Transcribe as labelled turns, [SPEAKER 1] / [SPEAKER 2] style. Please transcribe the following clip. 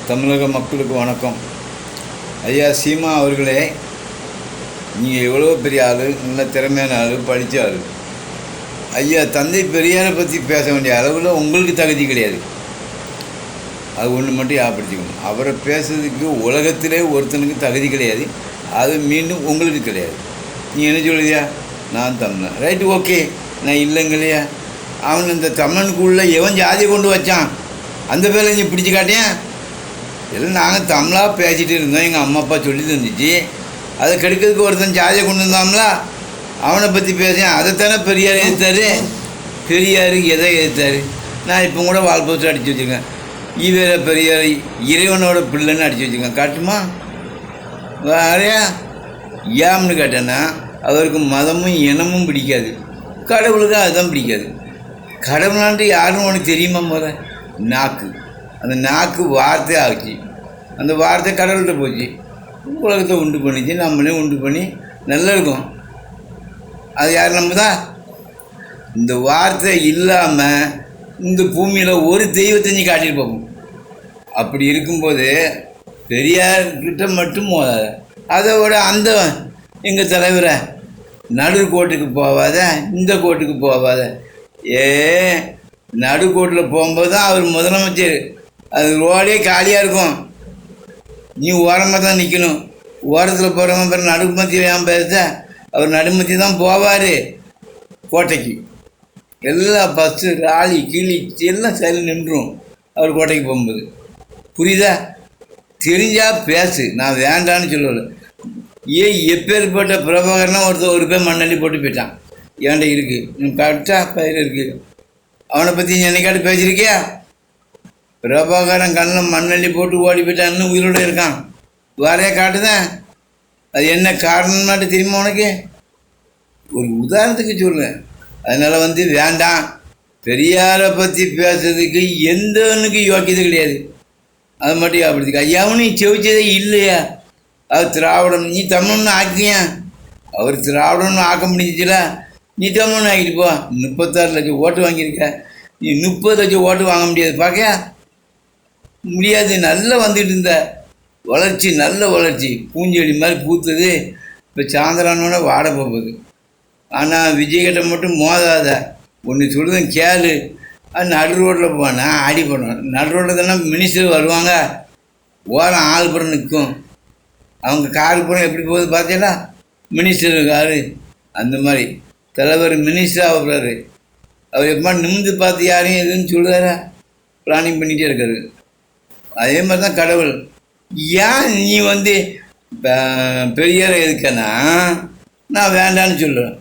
[SPEAKER 1] தமிழக மக்களுக்கு வணக்கம். ஐயா சீமா அவர்களே, நீங்கள் எவ்வளோ பெரிய ஆள், நல்ல திறமையான ஆள், படித்த ஆள். ஐயா தந்தை பெரியாரை பற்றி பேச வேண்டிய அளவில் உங்களுக்கு தகுதி கிடையாது. அது ஒன்று மட்டும் ஞாபகப்படுத்திக்கணும். அவரை பேசுறதுக்கு உலகத்திலே ஒருத்தனுக்கு தகுதி கிடையாது. அது மீண்டும் உங்களுக்கு கிடையாது. நீ என்ன சொல்லுதியா? நான் தமிழன், ரைட்டு, ஓகே. நான் இல்லைங்க இல்லையா? அவன் இந்த தமிழனுக்குள்ளே எவன் ஜாதியை கொண்டு வச்சான், அந்த பேரை நீ பிடிச்சி காட்டேன். எல்லாம் நாங்கள் தமிழாக பேசிகிட்டு இருந்தோம், எங்கள் அம்மா அப்பா சொல்லி தந்துச்சு. அதை கெடுக்கிறதுக்கு ஒருத்தன் ஜாதியை கொண்டு வந்தாங்களா, அவனை பற்றி பேசேன். அதைத்தானே பெரியார் எதிர்த்தார். பெரியார் எதை எதிர்த்தார்? நான் இப்போ கூட வால்போஸ்டர் அடித்து வச்சுருக்கேன். ஈவேர பெரியார் இறைவனோட பிள்ளைன்னு அடித்து வச்சுருக்கேன். காட்டுமா? வேறையா ஏம்னு கேட்டேன்னா, அவருக்கு மதமும் இனமும் பிடிக்காது, கடவுளுக்கு அதுதான் பிடிக்காது. கடவுளான்ட்டு யாருன்னு உனக்கு தெரியுமா? முதல் நாக்கு, அந்த நாக்கு வார்த்தை ஆச்சு. அந்த வார்த்தை கடவுள்கிட்ட போச்சு, உலகத்தை உண்டு பண்ணிச்சு, நம்மளே உண்டு பண்ணி நல்லா இருக்கும். அது யார்? நம்ம தான். இந்த வார்த்தை இல்லாமல் இந்த பூமியில் ஒரு தெய்வத்தை நீ காட்டிட்டு போகும். அப்படி இருக்கும்போது பெரியார்கிட்ட மட்டும் மோதாத. அதை விட அந்த எங்கள் தலைவரை நடுக்கோட்டுக்கு போகாத, இந்த கோட்டுக்கு போகாத. நடுக்கோட்டில் போகும்போது தான் அவர் முதலமைச்சர். அது ரோடே காலியாக இருக்கும், நீ ஓரமாக தான் நிற்கணும். ஓரத்தில் போகிறவங்க பேர் நடுமத்தியில் ஏன் பேச? அவர் நடுமத்தி தான் போவார் கோட்டைக்கு. எல்லா பஸ்ஸு ராலி கிளி எல்லாம் சரி நின்றுடும் அவர் கோட்டைக்கு போகும்போது. புரியுதா? தெரிஞ்சால் பேசு, நான் வேண்டான்னு சொல்லலை. எப்பேற்பட்ட பிரபாகரனா ஒரு பேர் மண்ணள்ளி போட்டு போயிட்டான். ஏன்டா இருக்குது கரெக்டாக பயிர் இருக்குது. அவனை பற்றி நீ என்னைக்காட்டு பேசியிருக்கியா? பிரபாகரன் கண்ணில் மண்ணள்ளி போட்டு ஓடி போயிட்டான், இன்னும் உயிரோடு இருக்கான். வேறையா காட்டுதான். அது என்ன காரணம்னாட்டு தெரியுமா உனக்கு? ஒரு உதாரணத்துக்கு சொல்லுவேன். அதனால் வேண்டாம். பெரியாரை பற்றி பேசுறதுக்கு எந்தவனுக்கு யோக்கியது கிடையாது. அது மட்டும் ஞாபகப்படுத்திக்க. ஐயாவும் செவிச்சதே இல்லையா? அவர் திராவிடன், நீ தமிழ்னு ஆக்கியா? அவர் திராவிடன்னு ஆக்க முடிஞ்சிச்சுல, நீ தமிழ்னு ஆக்கிட்டு போ. 36 லட்சம் ஓட்டு வாங்கியிருக்க, நீ 30 லட்சம் ஓட்டு வாங்க முடியாது. பார்க்க முடியாது. நல்லா வந்துட்டு இருந்த வளர்ச்சி, நல்ல வளர்ச்சி, பூஞ்செடி மாதிரி பூத்தது. இப்போ சாயந்தரானோட வாட போகுது. ஆனால் விஜய்கிட்ட மட்டும் மோதாத. ஒன்று சொல்லுதேன் கேளு. அது நடு ரோட்டில் போனா அடி பண்ணுவேன். நடு ரோட்டில் தானே மினிஸ்டர் வருவாங்க, ஓரம் ஆள் புறம் நிற்கும். அவங்க காரு புறம் எப்படி போகுது பார்த்தீங்களா? மினிஸ்டர் காரு அந்த மாதிரி. தலைவர் மினிஸ்டர் ஆகிறாரு. அவர் எப்போ நிமிந்து பார்த்து யாரையும் எதுன்னு சொல்லுறாரா? பிளானிங் பண்ணிகிட்டே இருக்காரு. அதே மாதிரி தான் கடவுள். ஏன் நீ பெரியாரை எதுக்கன்னா நான் வேண்டான்னு சொல்லுவேன்.